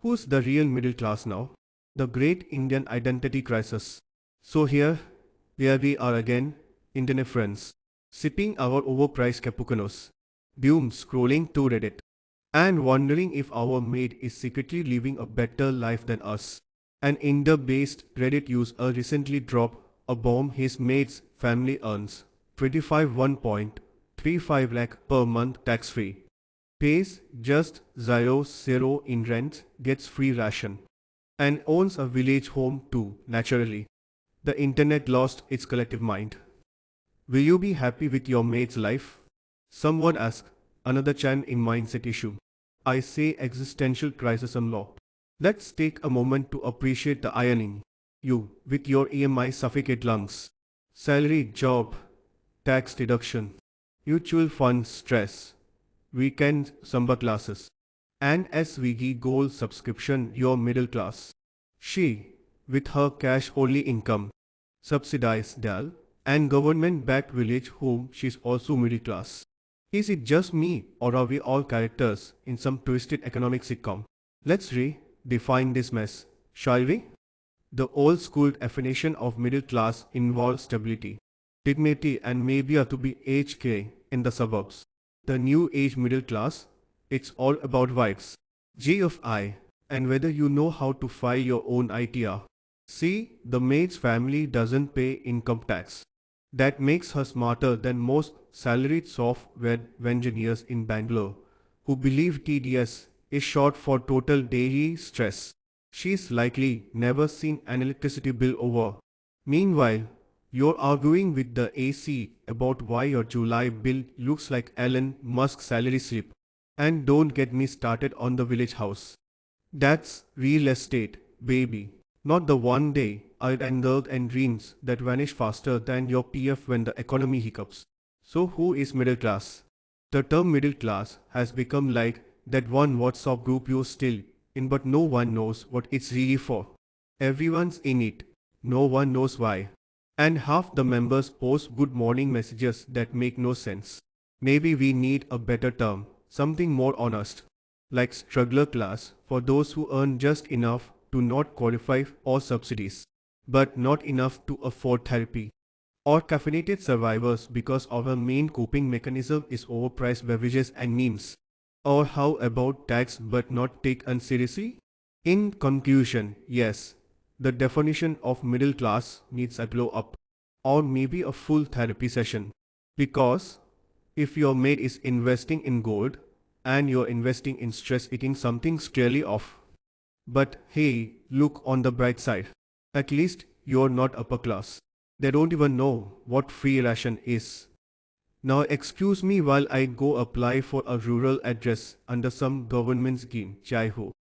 Who's the real middle class now? The great Indian identity crisis. So here we are again, internet friends, sipping our overpriced cappuccinos, doom scrolling to Reddit, and wondering if our mate is secretly living a better life than us. An India-based Reddit user recently dropped a bomb. His mate's family earns 1.35 lakh per month tax-free, pays just zero in rent, gets free ration, and owns a village home too, naturally. The internet lost its collective mind. Will you be happy with your mate's life? Someone asked. Another chan in mindset issue. I say existential crisis law. Let's take a moment to appreciate the ironing. You, with your EMI suffocate lungs. Salary, job, tax deduction, mutual fund stress, weekend samba classes, and SVG Gold subscription, your middle class. She, with her cash only income, subsidized DAL, and government-backed village home, she's also middle class. Is it just me, or are we all characters in some twisted economic sitcom? Let's redefine this mess, shall we? The old-school definition of middle class involves stability, dignity, and maybe a to be HK in the suburbs. The new age middle class, it's all about vibes, GFI, and whether you know how to file your own ITR. See, the maid's family doesn't pay income tax. That makes her smarter than most salaried software engineers in Bangalore, who believe TDS is short for total daily stress. She's likely never seen an electricity bill over. Meanwhile, you're arguing with the AC about why your July bill looks like Elon Musk's salary slip. And don't get me started on the village house. That's real estate, baby. Not the one day I'd angered and dreams that vanish faster than your PF when the economy hiccups. So who is middle class? The term middle class has become like that one WhatsApp group you're still in but no one knows what it's really for. Everyone's in it. No one knows why. And half the members post good morning messages that make no sense. Maybe we need a better term, something more honest. Like struggler class for those who earn just enough to not qualify for subsidies, but not enough to afford therapy. Or caffeinated survivors because our main coping mechanism is overpriced beverages and memes. Or how about tax but not taken seriously? In conclusion, yes, the definition of middle class needs a glow up. Or maybe a full therapy session. Because if your mate is investing in gold and you're investing in stress eating, something's clearly off. But hey, look on the bright side. At least you're not upper class. They don't even know what free ration is. Now excuse me while I go apply for a rural address under some government scheme. Jai Ho.